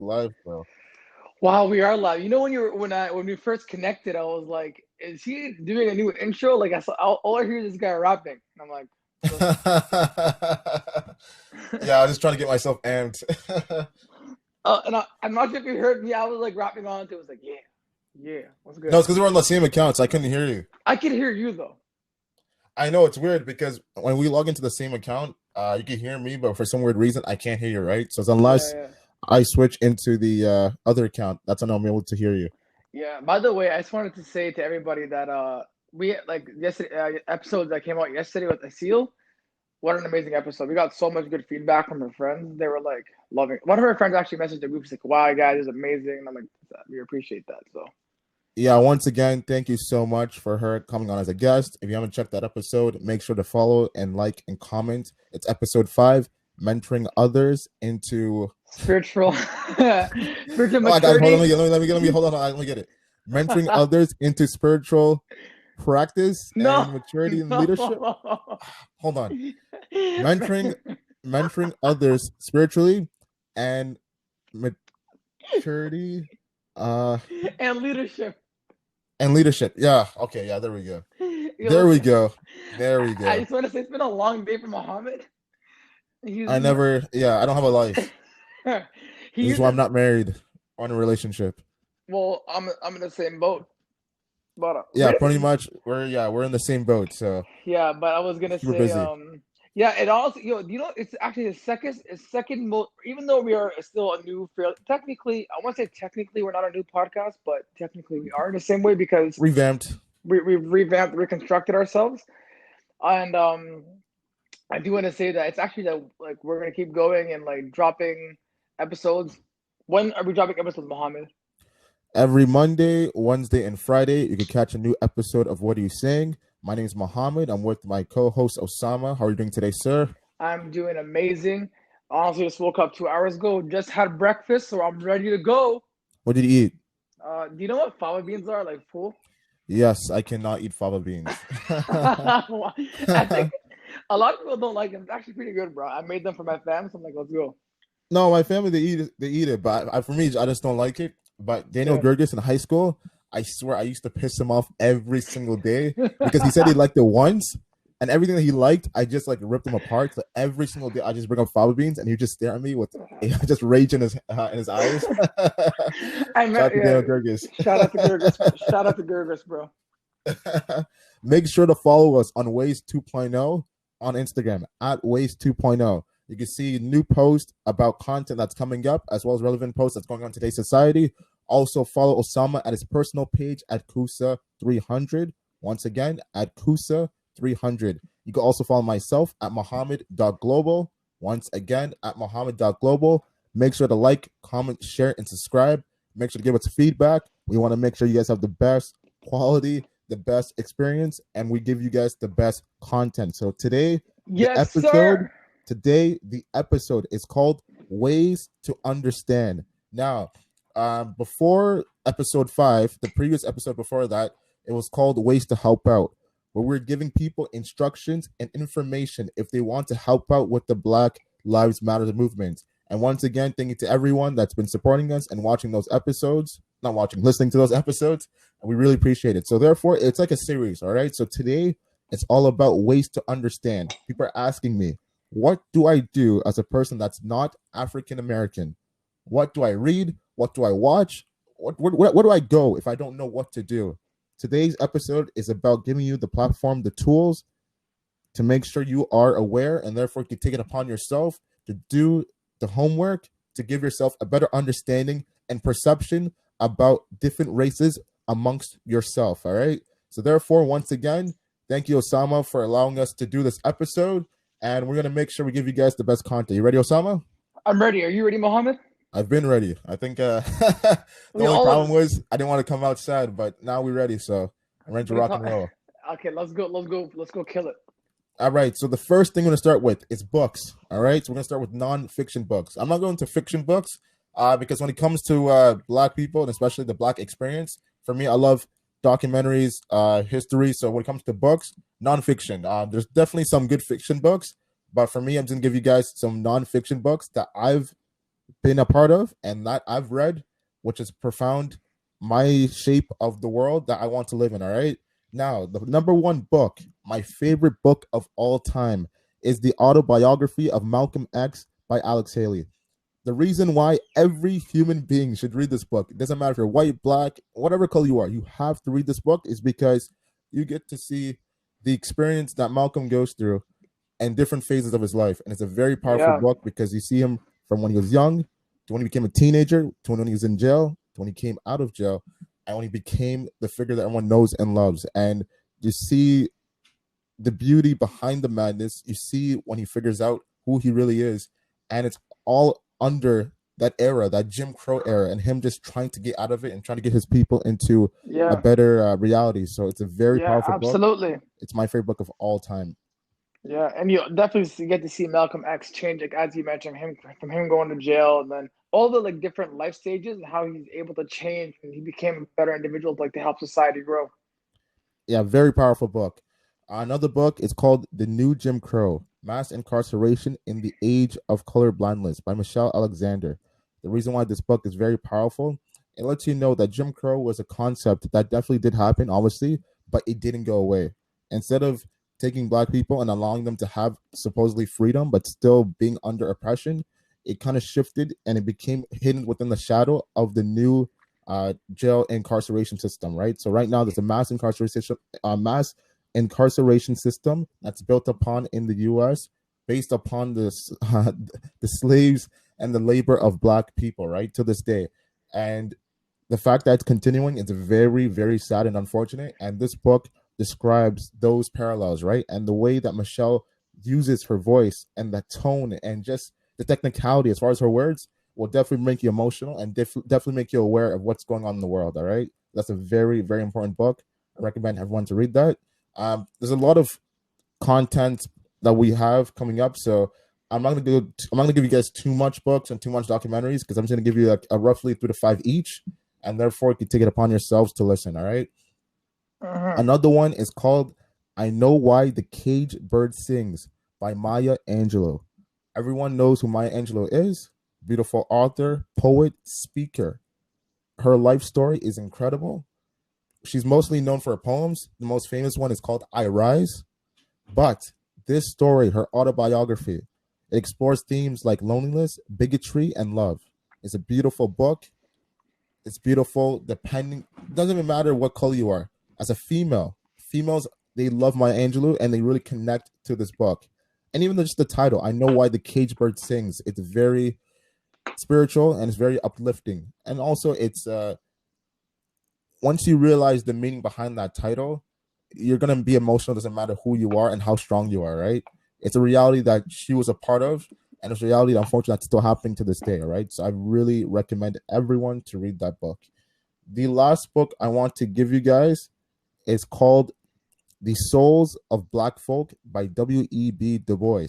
live, bro. Wow, we are live. You know when we first connected, I was like, "Is he doing a new intro?" Like I saw all I hear is this guy rapping, and I'm like, "So-" Yeah, I was just trying to get myself amped. I'm not sure if you heard me. I was like rapping on it. It was like, "Yeah, yeah, what's No, good?" it's because we're on the same account, so I couldn't hear you. I can hear you though. I know it's weird because when we log into the same account, you can hear me, but for some weird reason, I can't hear you, right? So it's Yeah, unless yeah, I switch into the other account, that's when I'm able to hear you. yeah. By the way, I just wanted to say to everybody that we like yesterday episode that came out yesterday with Asil. What an amazing episode. We got so much good feedback from our friends. They were like loving it. One of our friends actually messaged the group. He's like, wow, guys, this is amazing. And I'm like, we appreciate that. So, Yeah, once again, thank you so much for her coming on as a guest. If you haven't checked that episode, make sure to follow and like and comment. It's episode 5, mentoring others into. spiritual, spiritual Oh, I got. Hold on, maturity. let me hold on. Let me get it. Mentoring others into spiritual practice No, and maturity and leadership. no. Hold on, mentoring, mentoring others spiritually and maturity, uh, And leadership. and leadership. Yeah. Okay. Yeah. There we go. Yo, There we listen, go. There we I go. just want to say it's been a long day for Muhammad. He's I never. Yeah. I don't have a life. he This is why I'm uses not married or in a relationship. well, I'm in the same boat. But Yeah. Pretty much. We're in the same boat. So yeah, but I was gonna super say, busy. yeah, it also, it's actually the second most, even though we are still a new, fairly, technically, I want to say technically we're not a new podcast, but technically we are in the same way because Revamped. we've revamped, reconstructed ourselves. And I do want to say that it's actually that, like, we're gonna keep going and like dropping episodes. When are we dropping episodes, Mohammed? Every Monday, Wednesday, and Friday, you can catch a new episode of What Are You Saying? My name is Mohammed. I'm with my co-host Osama. How are you doing today, sir? I'm doing amazing. Honestly, just woke up 2 hours ago, just had breakfast, so I'm ready to go. What did you eat? Do you know what fava beans are? Like full? Yes, I cannot eat fava beans. I think a lot of people don't like them. It's actually pretty good, bro. I made them for my fam, so I'm like, let's go. No, my family they eat it. They eat it, but for me, I just don't like it. But Daniel Same. Gergis in high school, I swear I used to piss him off every single day because he said he liked it once, and everything that he liked, I just like ripped him apart. So every single day, I just bring up fava beans, and he just stare at me with just rage in his eyes. I Shout met, out to yeah. Daniel Gergis. Shout out to Gergis. Shout out to Gergis, bro. Make sure to follow us on Ways 2.0 on Instagram at Ways 2.0. You can see new posts about content that's coming up, as well as relevant posts that's going on in today's society. Also, follow Osama at his personal page at Kusa300. Once again, at Kusa300. You can also follow myself at Mohammed.global. Once again, at Mohammed.global. Make sure to like, comment, share, and subscribe. Make sure to give us feedback. We want to make sure you guys have the best quality, the best experience, and we give you guys the best content. So Yes, sir. the episode is called Ways to Understand. Now, before episode 5, the previous episode before that, it was called Ways to Help Out, where we're giving people instructions and information if they want to help out with the Black Lives Matter movement. And once again, thank you to everyone that's been supporting us and watching those episodes, not watching, listening to those episodes. And we really appreciate it. So therefore, it's like a series, all right? So today, it's all about ways to understand. People are asking me, what do I do as a person that's not African American? What do I read? What do I watch? Where do I go if I don't know what to do? Today's episode is about giving you the platform, the tools to make sure you are aware and therefore you can take it upon yourself to do the homework to give yourself a better understanding and perception about different races amongst yourself. All right. So, therefore, once again, thank you, Osama, for allowing us to do this episode. And we're going to make sure we give you guys the best content. You ready, Osama? I'm ready. Are you ready, Mohammed? I've been ready. I think the We only all problem of was I didn't want to come outside, but now we're ready. So, I'm ready to what do you rock call and roll. Okay, let's go. Let's go kill it. All right. So the first thing we're gonna start with is books. All right. So we're gonna start with non-fiction books. I'm not going to fiction books, because when it comes to Black people and especially the Black experience, for me, I love documentaries, history. So when it comes to books, non-fiction. There's definitely some good fiction books, but for me, I'm just gonna give you guys some non-fiction books that I've been a part of and that I've read, which has profound my shape of the world that I want to live in. All right. Now, the number one book, my favorite book of all time, is the autobiography of Malcolm X by Alex Haley. The reason why every human being should read this book, it doesn't matter if you're white, black, whatever color you are, you have to read this book, is because you get to see the experience that Malcolm goes through and different phases of his life. And it's a very powerful Yeah, book because you see him from when he was young to when he became a teenager to when he was in jail to when he came out of jail and when he became the figure that everyone knows and loves. And you see the beauty behind the madness. You see when he figures out who he really is. And it's all under that era, that Jim Crow era, and him just trying to get out of it and trying to get his people into a yeah, better reality. So it's a very yeah, powerful book. absolutely. It's my favorite book of all time. Yeah, and you definitely get to see Malcolm X change, like as you mentioned, him from him going to jail, and then all the like different life stages and how he's able to change, and he became a better individual, like to help society grow. Yeah, very powerful book. Another book is called The New Jim Crow: Mass Incarceration in the Age of Color Blindness by Michelle Alexander. The reason why this book is very powerful, it lets you know that Jim Crow was a concept that definitely did happen, obviously, but it didn't go away. Instead of taking black people and allowing them to have supposedly freedom, but still being under oppression, it kind of shifted and it became hidden within the shadow of the new jail incarceration system, right? So right now there's a mass incarceration system that's built upon in the U.S. based upon this the slaves and the labor of black people, right, to this day, and the fact that it's continuing is very, very sad and unfortunate. And this book describes those parallels, right, and the way that Michelle uses her voice and the tone and just the technicality as far as her words will definitely make you emotional and definitely make you aware of what's going on in the world. All right, that's a very, very important book. I recommend everyone to read that. There's a lot of content that we have coming up, so I'm not gonna give you guys too much books and too much documentaries because I'm just gonna give you like a roughly 3 to 5 each, and therefore you can take it upon yourselves to listen. All right. Hmm. Another one is called "I Know Why the Cage Bird Sings" by Maya Angelou. Everyone knows who Maya Angelou is. Beautiful author, poet, speaker. Her life story is incredible. She's mostly known for her poems. The most famous one is called "I Rise." But this story, her autobiography, it explores themes like loneliness, bigotry, and love. It's a beautiful book. It's beautiful. Depending, it doesn't even matter what color you are. As a female, females they love Maya Angelou and they really connect to this book. And even just the title, I know why the cage bird sings. It's very spiritual and it's very uplifting. And also, it's once you realize the meaning behind that title, you're gonna be emotional. Doesn't matter who you are and how strong you are, right? It's a reality that she was a part of, and it's a reality that unfortunately that's still happening to this day, right? So I really recommend everyone to read that book. The last book I want to give you guys is called "The Souls of Black Folk" by W.E.B. Du Bois.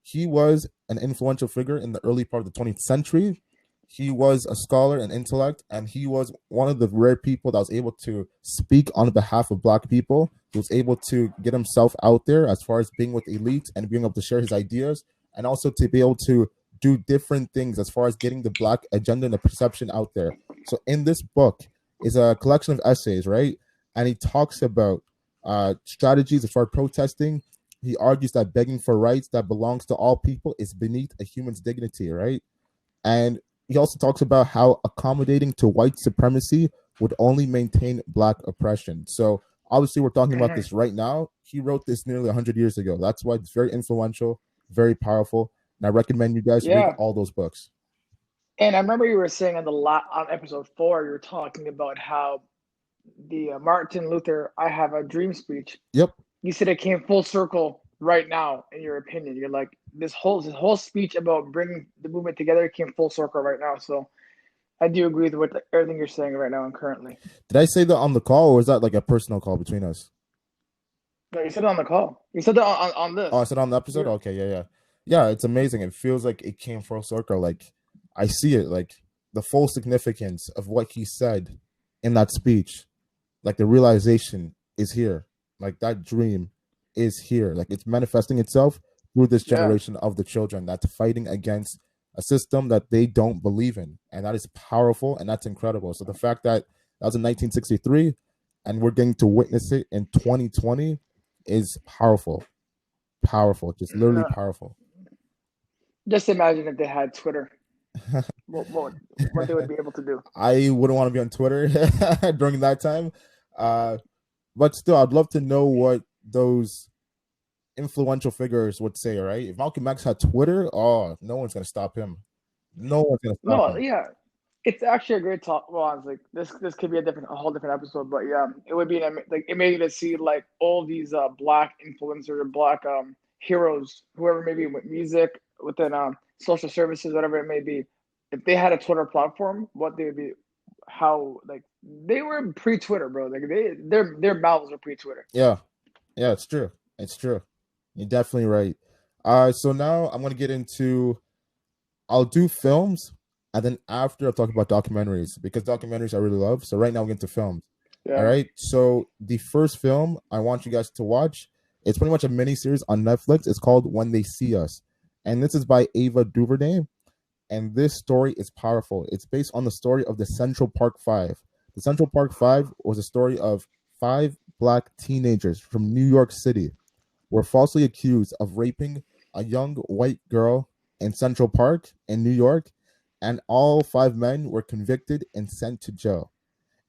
He was an influential figure in the early part of the 20th century. He was a scholar and intellect, and he was one of the rare people that was able to speak on behalf of Black people. He was able to get himself out there as far as being with elites and being able to share his ideas, and also to be able to do different things as far as getting the Black agenda and the perception out there. So, in this book is a collection of essays, right? And he talks about strategies as far as protesting. He argues that begging for rights that belongs to all people is beneath a human's dignity, right? And he also talks about how accommodating to white supremacy would only maintain black oppression. So obviously we're talking about Hmm. this right now. He wrote this nearly 100 years ago. That's why it's very influential, very powerful. And I recommend you guys read Yeah, all those books. and I remember you were saying on the on episode 4, you were talking about how the Martin Luther "I Have a Dream" speech. Yep. You said it came full circle right now. In your opinion, you're like this whole speech about bringing the movement together came full circle right now. So I do agree with everything you're saying right now and currently. Did I say that on the call or was that like a personal call between us? No, you said it on the call. You said that on Oh, I this. said on the episode? You're, Okay, yeah, yeah. Yeah, it's amazing. It feels like it came full circle. Like I see it, like the full significance of what he said in that speech. Like the realization is here. Like that dream is here. Like it's manifesting itself through this yeah, generation of the children that's fighting against a system that they don't believe in, and that is powerful and that's incredible. So the fact that that was in 1963, and we're getting to witness it in 2020 is powerful, powerful, just literally No, powerful. just imagine if they had Twitter, what they would be able to do. I wouldn't want to be on Twitter during that time, uh, but still, I'd love to know what those influential figures would say. Right? If Malcolm X had Twitter, oh, no one's gonna stop him. No one's gonna stop No, him. yeah, it's actually a great talk. Well, I was like, this could be a whole different episode, but yeah, it would be like amazing to see like all these black influencers, black heroes, whoever maybe with music, within social services, whatever it may be. If they had a Twitter platform, what they would be, how like they were pre-Twitter, bro. Like their mouths were pre-Twitter. Yeah, yeah, it's true. It's true. You're definitely right. So now I'm gonna get into. I'll do films, and then after I'll talk about documentaries because documentaries I really love. So right now we're into films. All Yeah, right. So the first film I want you guys to watch, it's pretty much a mini series on Netflix. It's called When They See Us, and this is by Ava DuVernay. And this story is powerful. It's based on the story of the Central Park Five. The Central Park Five was a story of five black teenagers from New York City were falsely accused of raping a young white girl in Central Park in New York, and all five men were convicted and sent to jail.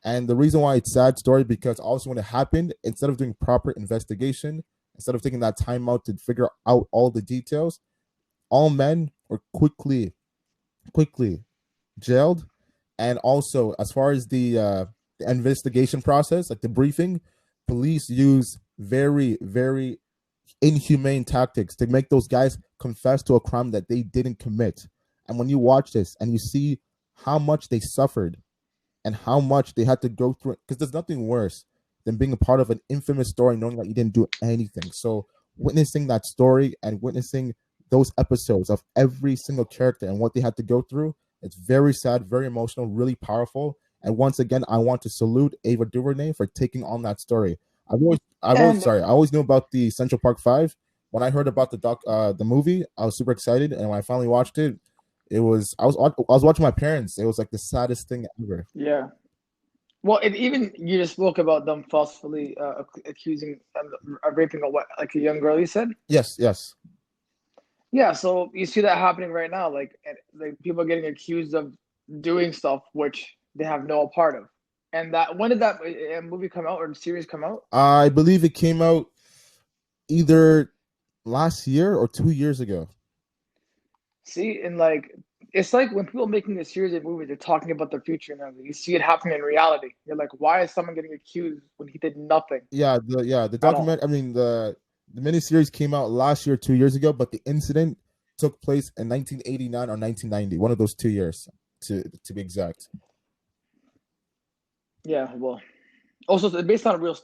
And the reason why it's a sad story because also when it happened, instead of doing proper investigation, instead of taking that time out to figure out all the details, all men were quickly jailed. And also, as far as the investigation process, like the briefing, police use very inhumane tactics to make those guys confess to a crime that they didn't commit. And when you watch this and you see how much they suffered and how much they had to go through, because there's nothing worse than being a part of an infamous story knowing that you didn't do anything. So witnessing that story and witnessing those episodes of every single character and what they had to go through, it's very sad, very emotional, really powerful. And once again, I want to salute Ava DuVernay for taking on that story. and I always knew about the Central Park Five. When I heard about the movie, I was super excited, and when I finally watched it, I was watching my parents. It was like the saddest thing ever. yeah. Well, it even you just spoke about them falsely accusing of raping like a young girl. You said, Yes, yes, yeah. So you see that happening right now, like people are getting accused of doing stuff which they have no part of. And that when did that movie come out or the series come out? I believe it came out either last year or 2 years ago. See, and like it's like when people making a series of movies, they're talking about their future and everything. You see it happening in reality. You're like, why is someone getting accused when he did nothing The at all? document. I mean the miniseries came out last year, 2 years ago, but the incident took place in 1989 or 1990, one of those 2 years to be exact. Yeah, well, also it's based on a real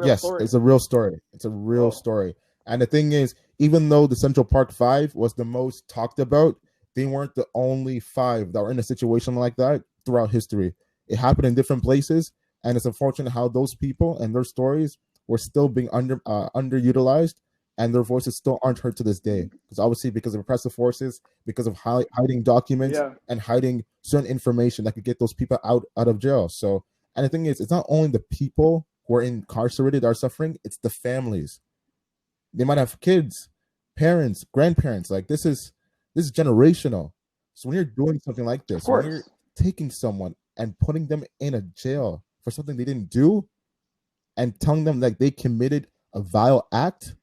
Yes, story. it's a real story. It's a real Oh, story. And the thing is, even though the Central Park Five was the most talked about, they weren't the only five that were in a situation like that throughout history. It happened in different places, and it's unfortunate how those people and their stories were still being underutilized, and their voices still aren't heard to this day. Because obviously, because of oppressive forces, because of hiding documents yeah. and hiding certain information that could get those people out of jail. So, and the thing is, it's not only the people who are incarcerated that are suffering; it's the families. They might have kids, parents, grandparents. Like this is generational. So when you're doing something like Of this, when you're course. taking someone and putting them in a jail for something they didn't do and telling them that they committed a vile act,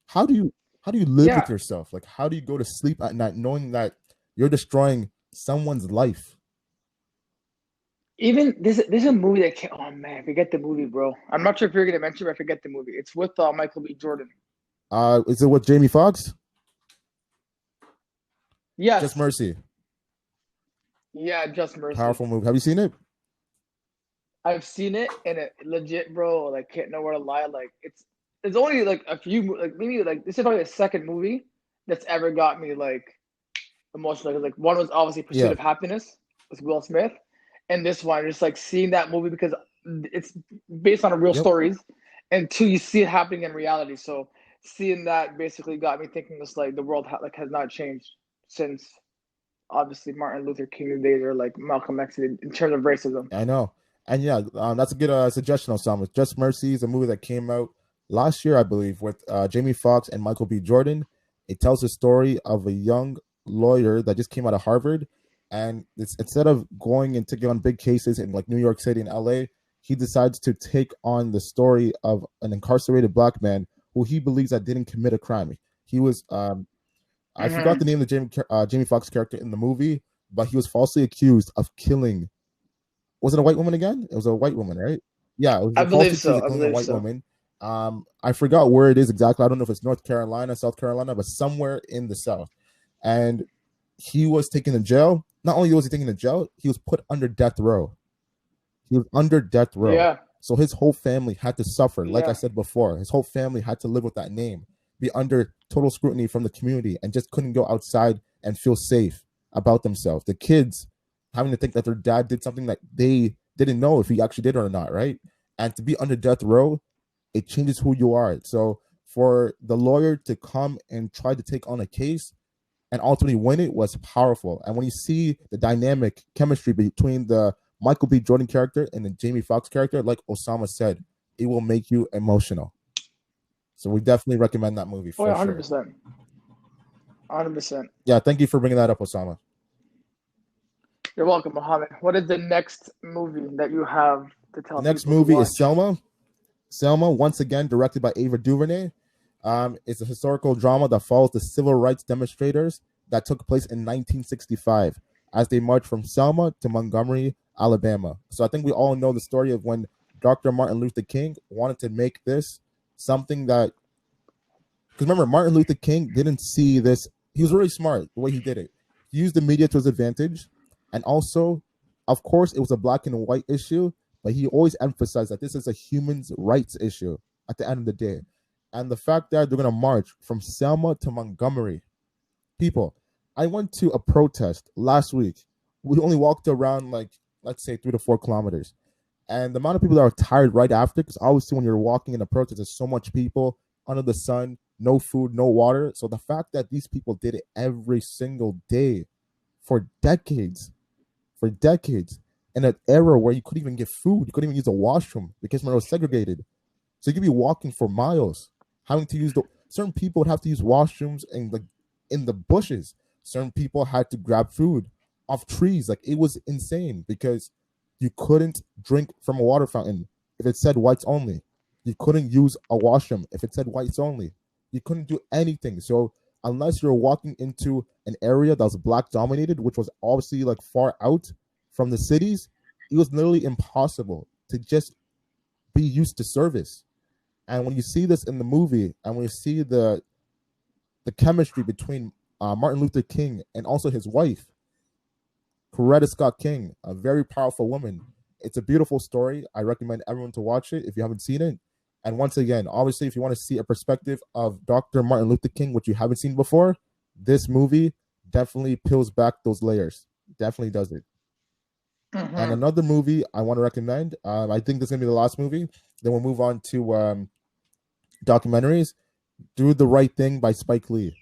how do you live with Yeah. yourself? Like how do you go to sleep at night knowing that you're destroying someone's life? Even this is a movie that came. Oh man, I forget the movie, bro. I'm not sure if you're gonna mention, it, but I forget the movie. It's with Michael B. Jordan. Is it with Jamie Foxx? Just Yes. Mercy. Yeah, Just Mercy. Powerful movie. Have you seen it? I've seen it and it legit, bro. Like, can't know where to lie. Like, it's only like a few, like maybe like this is probably the second movie that's ever got me like emotional. Like, one was obviously Pursuit Yeah. of Happiness with Will Smith, and this one just like seeing that movie because it's based on real Yep. stories, and two, you see it happening in reality. So seeing that basically got me thinking, just like the world like has not changed since obviously Martin Luther King days or like Malcolm X in terms of racism. I know. And yeah, that's a good suggestion, Osama. Just Mercy is a movie that came out last year, I believe, with Jamie Foxx and Michael B. Jordan. It tells the story of a young lawyer that just came out of Harvard, and instead of going and taking on big cases in like New York City and LA, he decides to take on the story of an incarcerated black man who he believes that didn't commit a crime. He was I forgot the name of the Jamie Foxx character in the movie, but he was falsely accused of killing. Was it a white woman again? It was a white woman, right? Yeah, it was I a false believe accused so. of I killing a believe white so. woman. I forgot where it is exactly. I don't know if it's North Carolina, South Carolina, but somewhere in the South. And he was taken to jail. Not only was he taken to jail, he was put under death row. He was under death row. Yeah. So his whole family had to suffer. Like I Yeah. said before, his whole family had to live with that name, be under total scrutiny from the community, and just couldn't go outside and feel safe about themselves. The kids having to think that their dad did something that they didn't know if he actually did or not, right? And to be under death row, it changes who you are. So for the lawyer to come and try to take on a case and ultimately win it was powerful. And when you see the dynamic chemistry between the Michael B. Jordan character and the Jamie Foxx character, like Osama said, it will make you emotional. So we definitely recommend that movie for Oh, yeah, sure. 100%. 100%. Yeah, thank you for bringing that up, Osama. You're welcome, Mohammed. What is the next movie that you have to tell The next people to movie watch? is Selma. Selma, once again, directed by Ava DuVernay. It's a historical drama that follows the civil rights demonstrators that took place in 1965 as they marched from Selma to Montgomery, Alabama. So I think we all know the story of when Dr. Martin Luther King wanted to make this something that, because remember, Martin Luther King didn't see this. He was really smart the way he did it. He used the media to his advantage. And also, of course, it was a black and white issue, but he always emphasized that this is a human rights issue at the end of the day. And the fact that they're going to march from Selma to Montgomery. People, I went to a protest last week. We only walked around like, let's say 3 to 4 kilometers. And the amount of people that are tired right after, because obviously when you're walking in a protest, there's so much people under the sun, no food, no water. So the fact that these people did it every single day for decades, in an era where you couldn't even get food, you couldn't even use a washroom because it was segregated. So you could be walking for miles, having to use certain people would have to use washrooms in the bushes. Certain people had to grab food off trees. Like it was insane because you couldn't drink from a water fountain if it said whites only. You couldn't use a washroom if it said whites only. You couldn't do anything. So unless you're walking into an area that was black dominated, which was obviously like far out from the cities, it was literally impossible to just be used to service. And when you see this in the movie, and when you see the chemistry between Martin Luther King and also his wife, Coretta Scott King, a very powerful woman, it's a beautiful story. I recommend everyone to watch it if you haven't seen it. And once again, obviously, if you want to see a perspective of Dr. Martin Luther King, which you haven't seen before, this movie definitely peels back those layers. Definitely does it. Mm-hmm. And another movie I want to recommend, I think this is going to be the last movie. Then we'll move on to documentaries. Do the Right Thing by Spike Lee.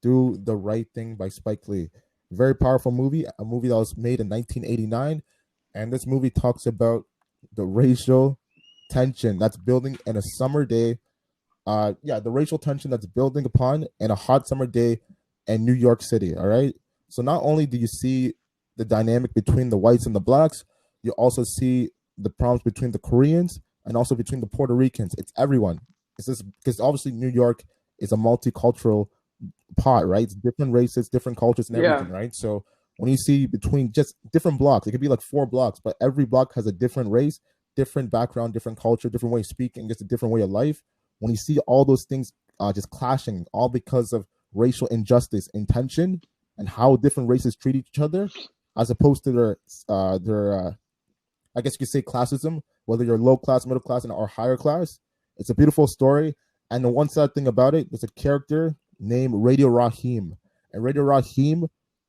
Do the Right Thing by Spike Lee. Very powerful movie, a movie that was made in 1989. And this movie talks about the racial tension that's building in a summer day. The racial tension that's building upon in a hot summer day in New York City. All right. So not only do you see the dynamic between the whites and the blacks, you also see the problems between the Koreans and also between the Puerto Ricans. It's everyone. It's just because obviously New York is a multicultural pot, right? It's different races, different cultures, and everything, right? So when you see between just different blocks, it could be like 4 blocks, but every block has a different race, different background, different culture, different way of speaking, just a different way of life. When you see all those things just clashing, all because of racial injustice and tension, and how different races treat each other, as opposed to their I guess you could say classism, whether you're low class, middle class, or higher class. It's a beautiful story. And the one sad thing about it, there's a character named Radio Raheem. And Radio Raheem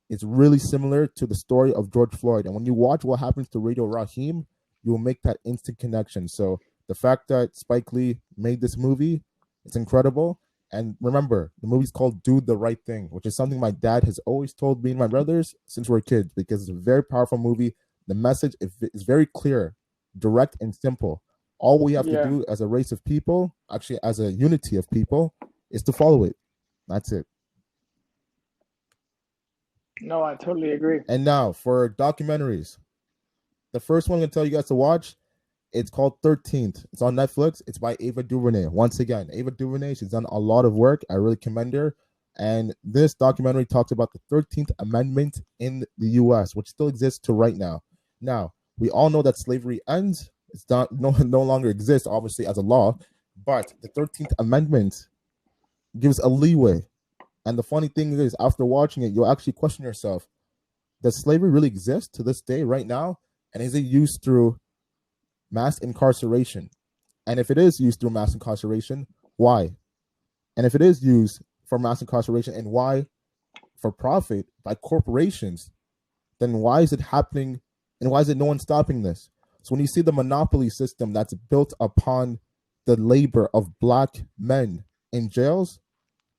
is really similar to the story of George Floyd. And when you watch what happens to Radio Raheem, you will make that instant connection. So the fact that Spike Lee made this movie, it's incredible. And remember, the movie's called Do the Right Thing, which is something my dad has always told me and my brothers since we're kids, because it's a very powerful movie. The message is very clear, direct, and simple. All we have to Yeah. do as a race of people, actually as a unity of people, is to follow it. That's it. No, I totally agree. And now for documentaries. The first one I'm going to tell you guys to watch, it's called 13th. It's on Netflix. It's by Ava DuVernay. Once again, Ava DuVernay, she's done a lot of work. I really commend her. And this documentary talks about the 13th Amendment in the US, which still exists to right now. Now, we all know that slavery ends. It's not no longer exists, obviously, as a law. But the 13th Amendment gives a leeway. And the funny thing is, after watching it, you'll actually question yourself, does slavery really exist to this day, right now? And is it used through mass incarceration? And if it is used through mass incarceration, why? And if it is used for mass incarceration and why for profit by corporations, then why is it happening and why is it no one stopping this? So when you see the monopoly system that's built upon the labor of black men in jails,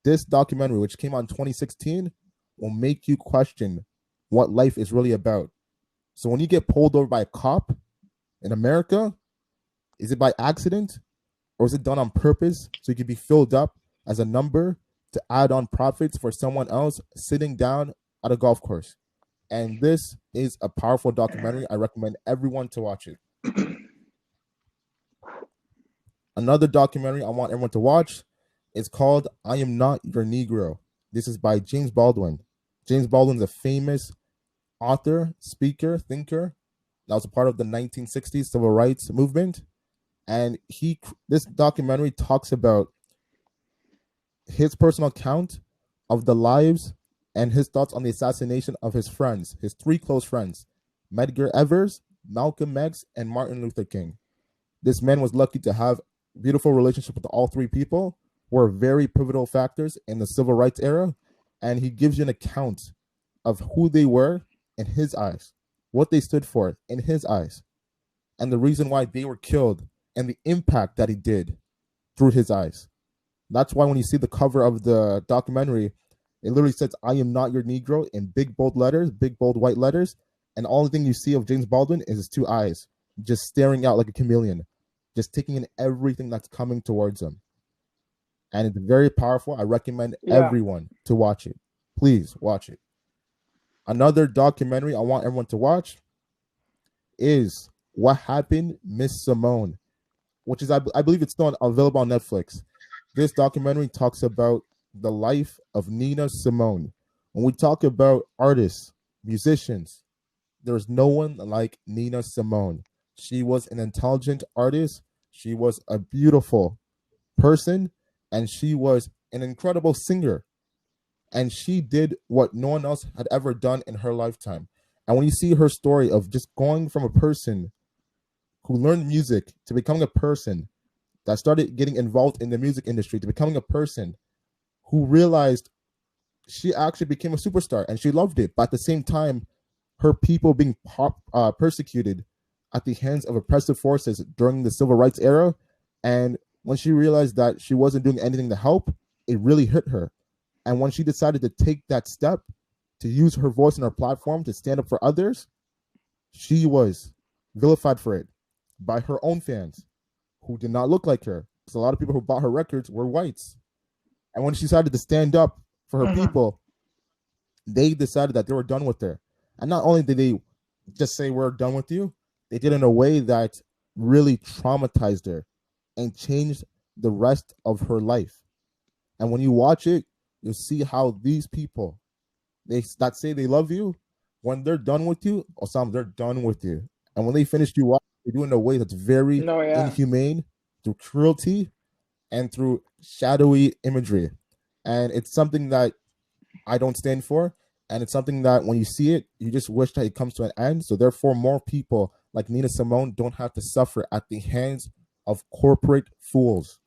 this documentary, which came out in 2016, will make you question what life is really about. So when you get pulled over by a cop in America, is it by accident or is it done on purpose so you can be filled up as a number to add on profits for someone else sitting down at a golf course? And this is a powerful documentary. I recommend everyone to watch it. Another documentary I want everyone to watch is called I Am Not Your Negro. This is by James Baldwin. James Baldwin's a famous author, speaker, thinker that was a part of the 1960s civil rights movement. And this documentary talks about his personal account of the lives and his thoughts on the assassination of his friends, his three close friends, Medgar Evers, Malcolm X, and Martin Luther King. This man was lucky to have a beautiful relationship with all three people, who were very pivotal factors in the civil rights era. And he gives you an account of who they were in his eyes, what they stood for in his eyes, and the reason why they were killed and the impact that he did through his eyes. That's why when you see the cover of the documentary, it literally says, I am not your Negro in big bold letters, big bold white letters. And the only thing you see of James Baldwin is his two eyes, just staring out like a chameleon, just taking in everything that's coming towards him. And it's very powerful. I recommend everyone to watch it. Please watch it. Another documentary I want everyone to watch is What Happened, Miss Simone, which is, I believe it's still available on Netflix. This documentary talks about the life of Nina Simone. When we talk about artists, musicians, there's no one like Nina Simone. She was an intelligent artist. She was a beautiful person, and she was an incredible singer. And she did what no one else had ever done in her lifetime. And when you see her story of just going from a person who learned music to becoming a person that started getting involved in the music industry to becoming a person who realized she actually became a superstar and she loved it. But at the same time, her people being persecuted at the hands of oppressive forces during the civil rights era. And when she realized that she wasn't doing anything to help, it really hit her. And when she decided to take that step to use her voice and her platform to stand up for others, she was vilified for it by her own fans who did not look like her. Because a lot of people who bought her records were whites. And when she decided to stand up for her people, they decided that they were done with her. And not only did they just say, we're done with you, they did it in a way that really traumatized her and changed the rest of her life. And when you watch it, you'll see how these people, that say they love you, when they're done with you, Osama, they're done with you. And when they finish you off, they do it in a way that's very inhumane, through cruelty and through shadowy imagery. And it's something that I don't stand for. And it's something that when you see it, you just wish that it comes to an end. So therefore, more people like Nina Simone don't have to suffer at the hands of corporate fools.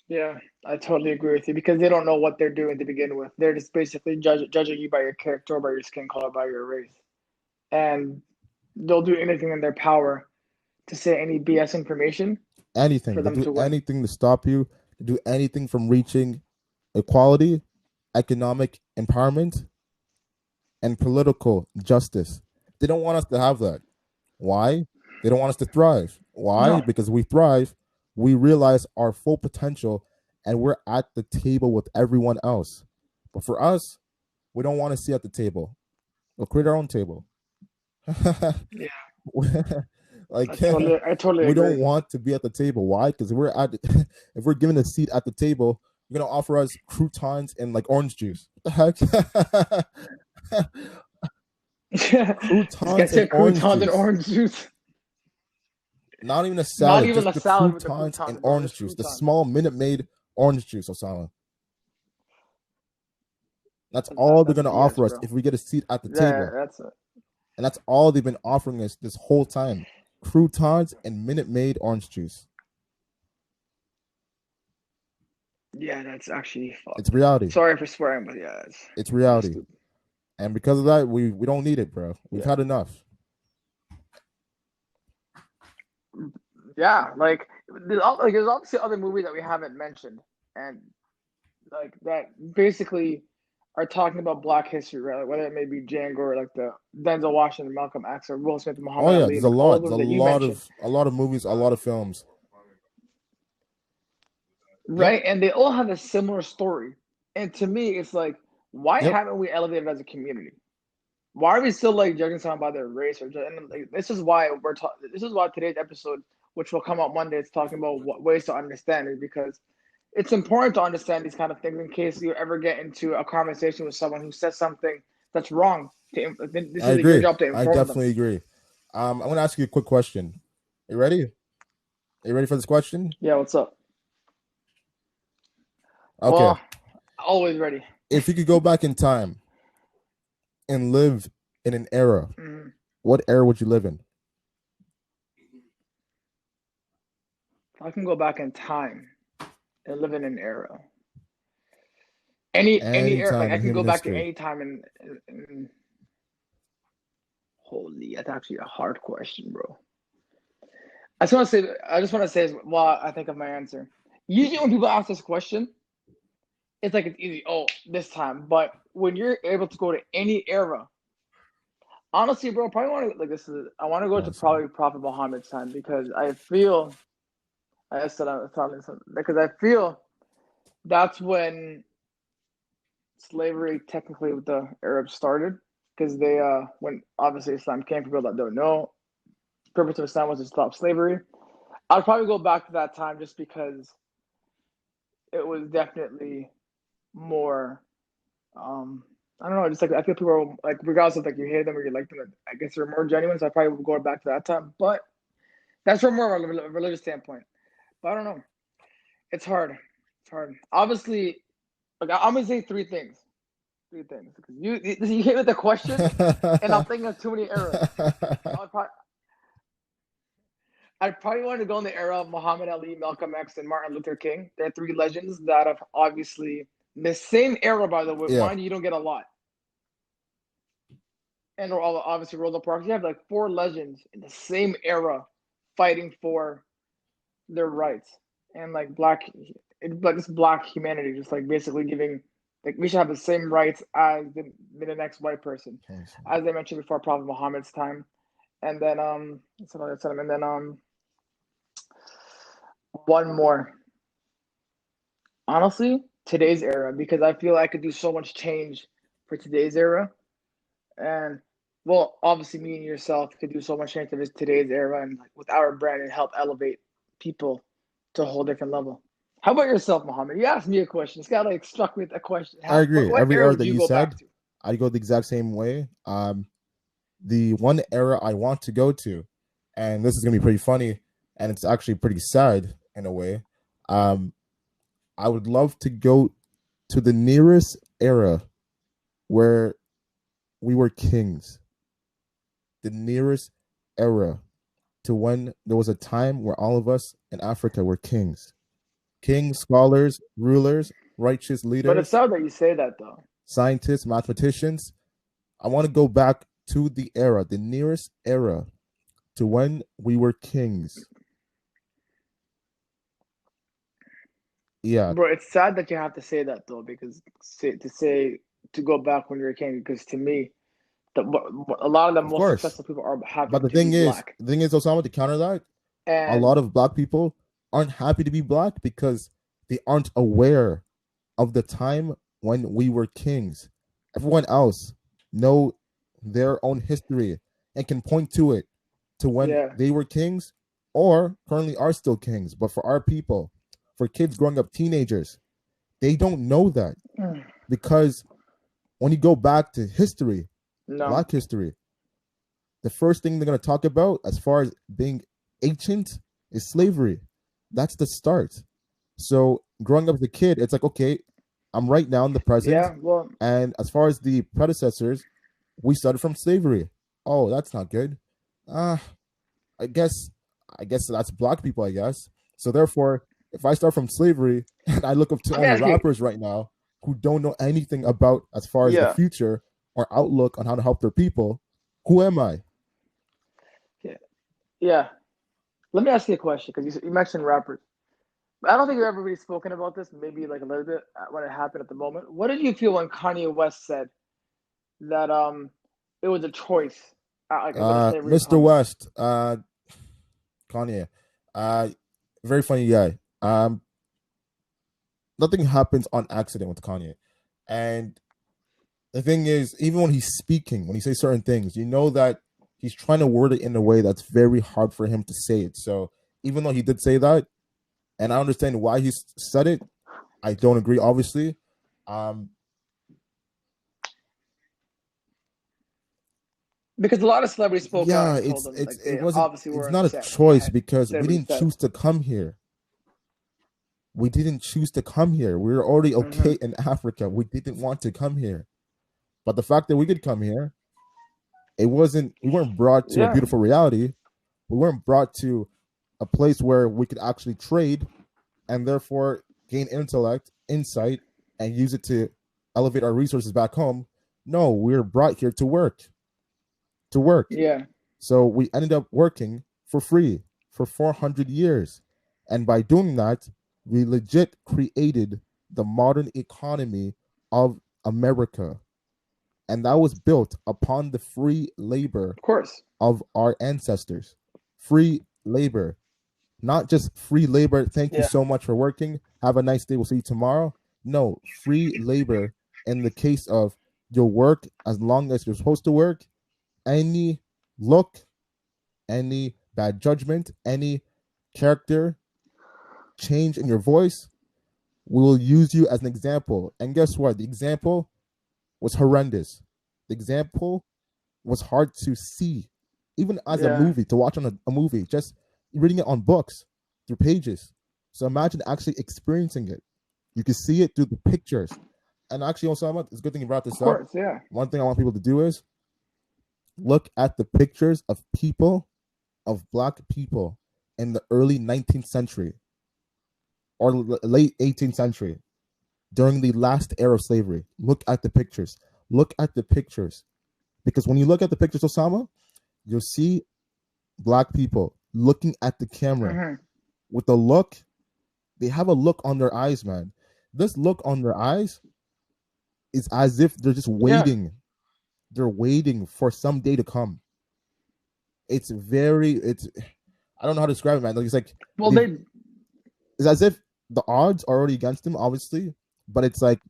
Yeah, I totally agree with you because they don't know what they're doing to begin with. They're just basically judging you by your character, or by your skin color, by your race. And they'll do anything in their power to say any BS information anything. for They them do to win. anything to stop you. They do anything from reaching equality, economic empowerment, and political justice. They don't want us to have that. Why? They don't want us to thrive. Why? No. Because we thrive, we realize our full potential, and we're at the table with everyone else. But for us, we don't want to sit at the table. We'll create our own table. Yeah, Like I totally we agree. don't want to be at the table. Why? Because we're at if we're given a seat at the table, you're gonna offer us croutons and like orange juice. What the heck? This guy Croutons and said orange croutons and juice. orange juice. Not even a Not salad, even just a the salad with the croutons and croutons, bro. orange Just juice. The croutons. small Minute Maid orange juice, Osama. That's all they're That's gonna BS, offer us bro. if we get a seat at the Yeah, table. that's it. And that's all they've been offering us this whole time. Croutons and Minute Maid orange juice. Yeah, that's actually It's fucked. reality. Sorry for swearing, but yeah, It's that's reality. stupid. And because of that, we don't need it, bro. We've Yeah. had enough. Yeah, like there's obviously other movies that we haven't mentioned, and like that basically are talking about Black history, right? Like, whether it may be Django or like the Denzel Washington, Malcolm X, or Will Smith, and Oh Muhammad yeah, Ali, there's a like all of lot. There's them that you mentioned, a lot of movies, a lot of films. Yep. right? And they all have a similar story. And to me, it's like, why Yep. haven't we elevated as a community? Why are we still like judging someone by their race and like, this is why we're talking. This is why today's episode, which will come out Monday, is talking about what ways to understand it, because it's important to understand these kind of things in case you ever get into a conversation with someone who says something that's wrong. This I is your agree. job to I inform them. definitely agree. I'm gonna ask you a quick question. You ready? Are you ready for this question? Yeah, what's up? Okay. Well, always ready. If you could go back in time and live in an era, what era would you live in? If I can go back in time and live in an era, any era, like Time I in can go human back to history. any time in holy, that's actually a hard question, bro. I just want to say, while I think of my answer. Usually, when people ask this question, it's like it's easy. Oh, this time. But when you're able to go to any era, honestly, bro, probably want to like this is. I want to go to Awesome. probably Prophet Muhammad's time because I feel. I said I was telling something because I feel that's when slavery technically with the Arabs started because they when obviously Islam came, for people that don't know, the purpose of Islam was to stop slavery. I'd probably go back to that time just because it was definitely more I don't know, just like I feel people are like regardless of like you hate them or you like them, I guess they're more genuine, so I probably would go back to that time. But that's from more of a religious standpoint. But I don't know. It's hard. It's hard. Obviously, like I'm gonna say three things. Three things. Because you hit with the question and I'm thinking of too many eras. I'd probably want to go in the era of Muhammad Ali, Malcolm X, and Martin Luther King. They're three legends that have obviously the same era, by the way. Yeah. Mind you, you don't get a lot. And obviously Rosa Parks. You have like four legends in the same era fighting for their rights and like this black humanity, just like basically giving like we should have the same rights as the next white person, as I mentioned before, Prophet Muhammad's time, and then and then one more. Honestly, today's era, because I feel I could do so much change for today's era, and well, obviously me and yourself could do so much change for today's era, and like, with our brand and help elevate people to a whole different level. How about yourself, Mohammed? You asked me a question. This guy like struck me with a question. I agree. What Every era era would that you you go said, back to? I'd go the exact same way. The one era I want to go to, and this is gonna be pretty funny, and it's actually pretty sad in a way. I would love to go to the nearest era where we were kings. The nearest era to when there was a time where all of us in Africa were kings. Kings, scholars, rulers, righteous But it's leaders, sad that you say that, though. scientists, mathematicians. I want to go back to the era, the nearest era to when we were kings. Yeah, Bro, it's sad that you have to say that though, because to go back when you were a king, because to me, a lot of the of most course. successful people are But happen to be black, the thing is, Osama, to counter that, a lot and of black people aren't happy to be black because they aren't aware of the time when we were kings. Everyone else know their own history and can point to it to when yeah, they were kings or currently are still kings. But for our people, for kids growing up, teenagers, they don't know that because when you go back to history, no, black history, the first thing they're going to talk about as far as being ancient is slavery. That's the start. So growing up as a kid, it's like, okay, I'm right now in the present. yeah, well, And as far as the predecessors, we started from slavery. Oh, that's not good. Uh, I guess I guess that's black people, I guess. So therefore, if I start from slavery and I look up to let me only ask you, rappers right now who don't know anything about as far as the yeah, future or outlook on how to help their people, who am I? yeah, yeah. Let me ask you a question because you mentioned rappers. I don't think you've ever really spoken about this. Maybe like a little bit when it happened at the moment. What did you feel when Kanye West said that it was a choice, like when the slavery Mr. comes? West, Kanye, uh, very funny guy. Nothing happens on accident with Kanye, and the thing is, even when he's speaking, when he says certain things, you know that he's trying to word it in a way that's very hard for him to say it. So even though he did say that, and I understand why he said it, I don't agree, obviously. Um, Because a lot of celebrities spoke out yeah, and told them like it they wasn't obviously it's were not a upset when he choice had because said we what he didn't said. choose to come here. We didn't choose to come here. We were already Hmm. okay in Africa. We didn't want to come here. But the fact that we could come here, it wasn't we weren't brought to a Yeah, beautiful reality. We weren't brought to a place where we could actually trade and therefore gain intellect, insight, and use it to elevate our resources back home. No, we were brought here to work, to work. yeah, So we ended up working for free for 400 years. And by doing that, we legit created the modern economy of America. And that was built upon the free labor of course. of our ancestors. Free labor, not just free labor. Thank you Yeah, so much for working. Have a nice day. We'll see you tomorrow. No, free labor in the case of your work as long as you're supposed to work. Any look, any bad judgment, any character change in your voice, we will use you as an example. And guess what? The example was horrendous. The example was hard to see, even as a yeah, movie, to watch on a movie, just reading it on books through pages. So imagine actually experiencing it. You can see it through the pictures. And actually, Osama, it's a good thing you brought of this up. course. Yeah, One thing I want people to do is look at the pictures of people, of black people in the early 19th century or late 18th century during the last era of slavery. Look at the pictures. Look at the pictures. Because when you look at the pictures, Osama, you'll see black people looking at the camera hmm, with a look. They have a look on their eyes, man. This look on their eyes is as if they're just yeah. waiting. They're waiting for some day to come. It's very, it's, I don't know how to describe it, man. Like, it's like Well, they, they it's as if the odds are already against them, obviously, but it's like,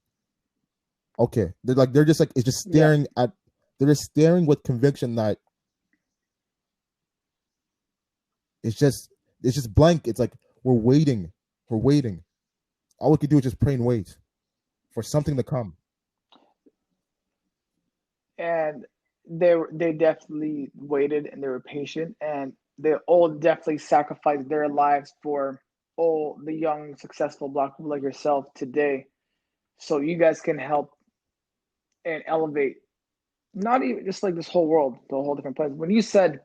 okay, they're just like, it's just yeah, staring at, they're just staring with conviction that it's just, it's just blank. It's like, we're waiting. We're waiting. All we could do is just pray and wait for something to come. and they definitely waited and they were patient and they all definitely sacrificed their lives for all the young successful black people like yourself today, so you guys can help and elevate not even just like this whole world to a whole different place. When you said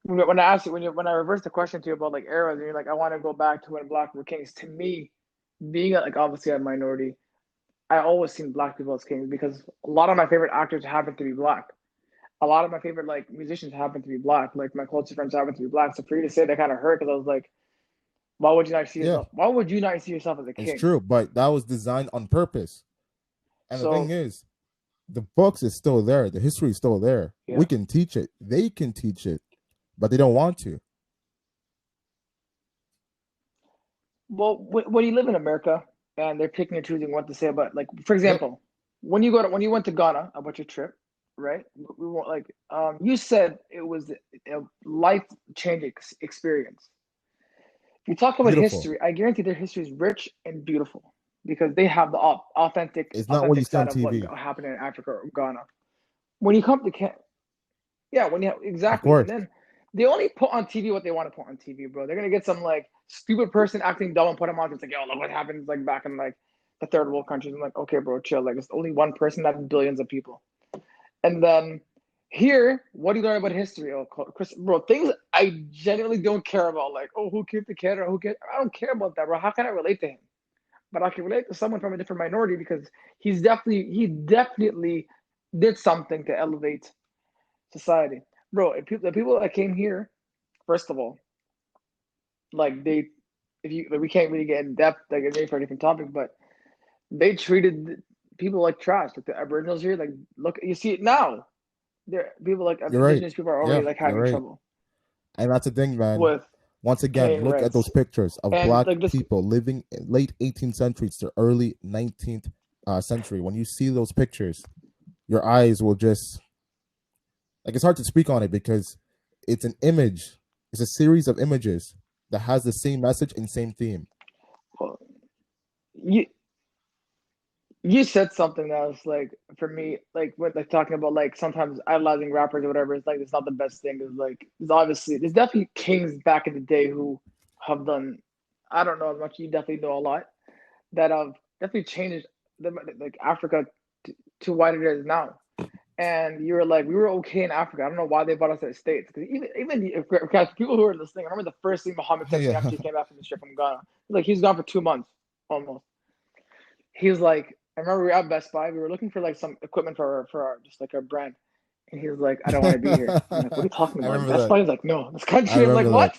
when I asked you when I reversed the question to you about like eras and you're like I want to go back to when black were kings, to me being like obviously a minority, I always seen black people as kings because a lot of my favorite actors happen to be black. A lot of my favorite like musicians happen to be black. Like my closest friends happen to be black. So for you to say that kind of hurt because I was like, Why would you not see Yeah, yourself? Why would you not see yourself as a it's king? true, but that was designed on purpose. And the thing So is, the books is still there. The history is still there. We yeah. can teach it. They can teach it, but they don't want to. Well, when you live in America and they're picking and choosing what to say about, like, for Yep. example, when you went to Ghana about your trip, right? We were like, you said it was a life changing experience. If you talk about Beautiful. history, I guarantee their history is rich and beautiful because they have the It's not what you authentic see on side of what TV. happened in Africa or Ghana. When you come to yeah, when you Of exactly, and course. then they only put on TV what they want to put on TV, bro. They're gonna get some like stupid person acting dumb and put them on. It's like, yo, look what happens like back in like the third world countries. I'm like, okay, bro, chill. Like, it's only one person out of billions of people. And then here, what do you learn about history? Oh, Chris, bro, things I genuinely don't care about. Like, oh, who killed the kid or who killed? I don't care about that, bro. How can I relate to him? But I can relate to someone from a different minority because he definitely did something to elevate society, bro. The people that came here, first of all, like they, if you like, we can't really get in depth, like it's for a different topic, but they treated people like trash. Like the Aboriginals here, like look, you see it now. There, people like You're right. indigenous people are already Yeah, like you're having right. trouble And that's the thing, man. with Once again, paying look at rents those pictures of and black like this. people living in late 18th century to early 19th century. When you see those pictures, your eyes will just like it's hard to speak on it because it's an image. It's a series of images that has the same message and same theme. Well, you you said something that was like for me, like when like talking about like sometimes idolizing rappers or whatever. It's like it's not the best thing. It's like there's definitely kings back in the day who have done. I don't know as much. You definitely know a lot that have definitely changed like Africa to what it is now. And you were like, we were okay in Africa. I don't know why they brought us to the States. Because even if people who are listening, I remember the first thing Muhammad texted me Yeah. after he came back from the trip from Ghana. Like he's gone for 2 months almost. He was like, I remember we were at Best Buy. We were looking for like some equipment for our just like our brand. And he was like, I don't want to be here. I'm like, what are you talking I about? remember Best that. Buy is like, no, this I country. I'm like, remember that.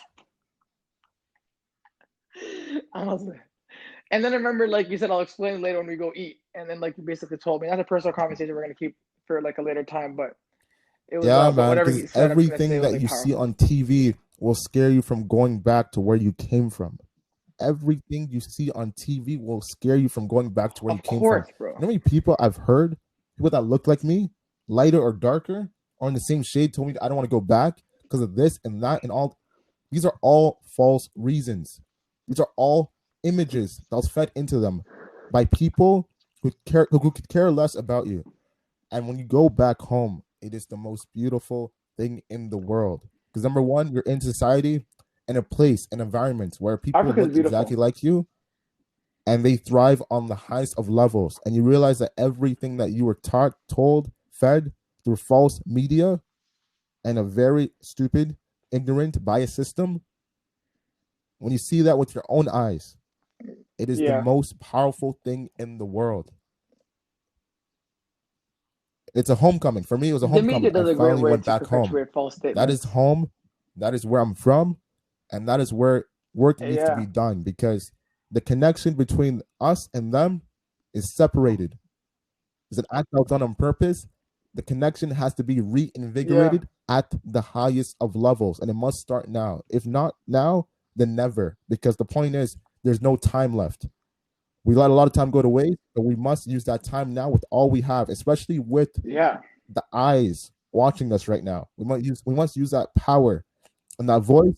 what? I was like, and then I remember like you said, I'll explain later when we go eat. And then like you basically told me that's a personal conversation we're gonna keep for like a later time. But it was Yeah, but man, whatever because he said, I'm just gonna say everything it was that like you see powerful. on TV will scare you from going back to where you came from. Everything you see on TV will scare you from going back to where you Of came from. course, bro. You know how many people I've heard, people that look like me, lighter or darker, or in the same shade, told me I don't want to go back because of this and that and all. These are all false reasons. These are all images that was fed into them by people who could care less about you. And when you go back home, it is the most beautiful thing in the world. Because number one, you're in society and a place, an environment where people Africa is look exactly beautiful. like you and they thrive on the highest of levels. And you realize that everything that you were taught, told, fed through false media and a very stupid, ignorant, biased system, when you see that with your own eyes, it is the Yeah. most powerful thing in the world. It's a homecoming. For me, it was a The homecoming. media I does a great finally way went to back home. perpetuate false That is statements. home. That is where I'm from. And that is where work needs to Yeah. be done because the connection between us and them is separated. It's an act that was done on purpose. The connection has to be Yeah. reinvigorated at the highest of levels, and it must start now. If not now, then never. Because the point is, there's no time left. We let a lot of time go to waste, but we must use that time now with all we have, especially with Yeah. the eyes watching us right now. We must use that power and that voice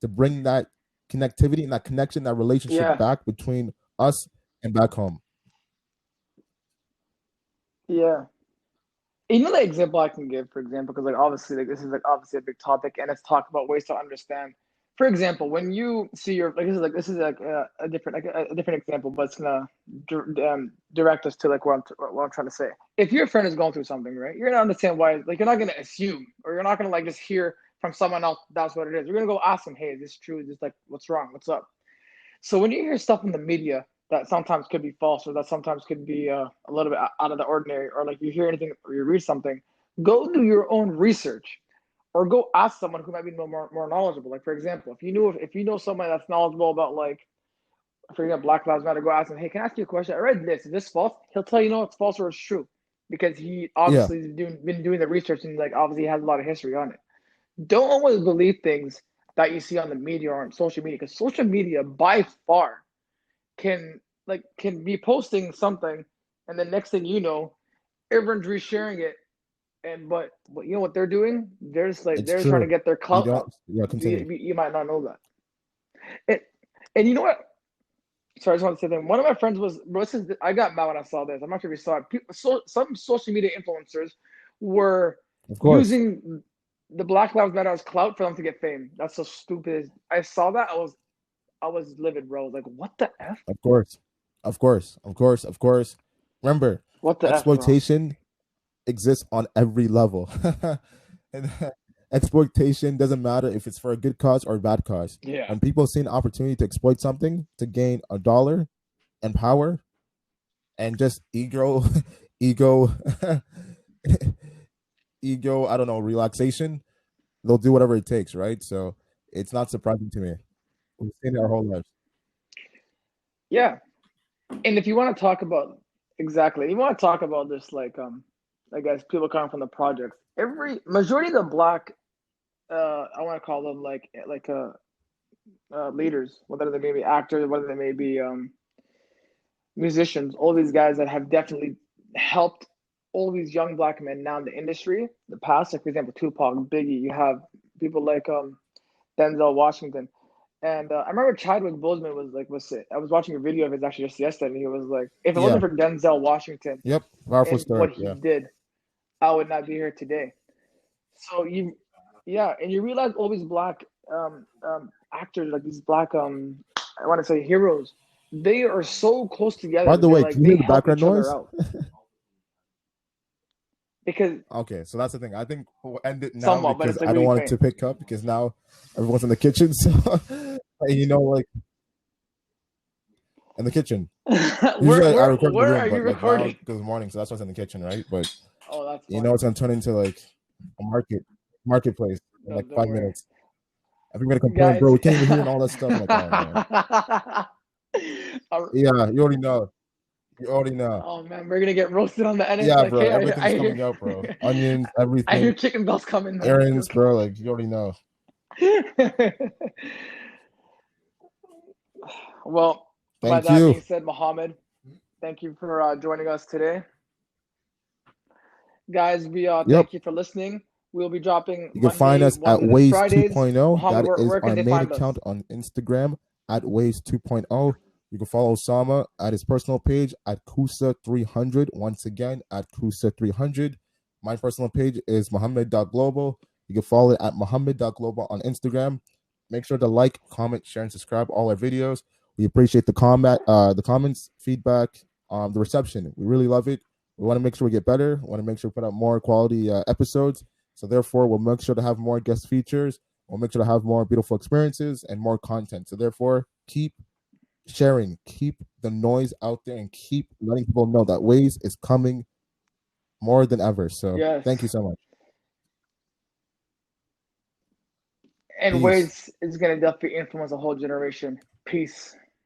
to bring that connectivity and that connection, that relationship Yeah. back between us and back home. Yeah. You know the example I can give, for example, because like obviously like this is like obviously a big topic, and it's talk about ways to understand. For example, when you see your this is like a different like a different example, but it's gonna direct us to like what I'm trying to say. If your friend is going through something, right, you're gonna understand why. Like you're not gonna assume, or you're not gonna like just hear from someone else that's what it is. You're gonna go ask them, hey, is this true? Is this like what's wrong? What's up? So when you hear stuff in the media that sometimes could be false or that sometimes could be a little bit out of the ordinary, or like you hear anything or you read something, go do your own research. or go ask someone who might be more knowledgeable. Like for example, if you know someone that's knowledgeable about like for example Black Lives Matter, go ask him, hey, can I ask you a question? I read this. Is this false? He'll tell you no, it's false or it's true, because he Yeah, obviously been doing the research and like obviously has a lot of history on it. Don't always believe things that you see on the media or on social media, because social media by far can be posting something, and the next thing you know, everyone's resharing it. And but you know what they're doing? They're just like it's they're trying to true. get their You clout don't. up. Yeah, continue. You might not know that. And and you know what? Sorry, I just want to say that one of my friends was. I got mad when I saw this. I'm not sure if you saw it. Some social media influencers were Of course, using the Black Lives Matter as clout for them to get fame. That's so stupid. I saw that. I was livid, bro. I was like, what the f? of course, of course, of course, of course. Remember, What the f, bro? exploitation exists on every level. And exploitation doesn't matter if it's for a good cause or a bad cause. Yeah. When people see an opportunity to exploit something to gain a dollar and power and just ego, ego, I don't know, relaxation, they'll do whatever it takes, right? So it's not surprising to me. We've seen it our whole lives. Yeah. And if you want to talk about exactly, you want to talk about this I guess people coming from the projects. Every majority of the black I want to call them leaders, whether they may be actors, whether they may be musicians, all these guys that have definitely helped all these young black men now in the industry, the past, like for example, Tupac, Biggie, you have people like Denzel Washington. And I remember Chadwick Boseman I was watching a video of his actually just yesterday, and he was like, if it Yeah. wasn't for Denzel Washington Yep. Powerful and story. what he Yeah. did, I would not be here today. So yeah, and you realize all these black actors, like these black I want to say heroes, they are so close together By that the way, can you they hear the help background each other noise? out. Because Okay, so that's the thing. I think we'll end it now somewhat, but because it's like I don't really want it faint. to pick up because now everyone's in the kitchen. So, like in the kitchen. Usually I record in the Where room, are you but like now recording? because it's morning, so that's what's in the kitchen, right? But Oh, that's you know funny. it's gonna turn into like a marketplace in like Don't five worry, minutes. Everybody complain, bro. guys. We can't even hear and all that stuff. I'm like, oh man. Oh Yeah, you already know. You already know. oh, man, we're gonna get roasted on the edit. Yeah, Like, bro. hey, Everything's I hear, coming out, bro. Onions, I hear everything, chicken bells coming, man. errands, bro. Like you already know. Well, by Thank that you. being said, Mohammed, thank you for joining us today, guys. We Yep. thank you for listening. We'll be dropping You can find Monday, us at Wednesdays, and Ways Fridays. 2.0. Mohammed, That is where can our they main find us? account on Instagram at Ways 2.0. You can follow Osama at his personal page at Kusa300. Once again, at Kusa300. My personal page is Mohammed.global. You can follow it at Mohammed.global on Instagram. Make sure to like, comment, share, and subscribe all our videos. We appreciate the comments, feedback, the reception. We really love it. We want to make sure we get better. We want to make sure we put out more quality episodes. So therefore, we'll make sure to have more guest features. We'll make sure to have more beautiful experiences and more content. So therefore, keep sharing, keep the noise out there, and keep letting people know that Waze is coming more than ever. So thank you Yes, so much. and Peace. ways is gonna definitely influence a whole generation. Peace.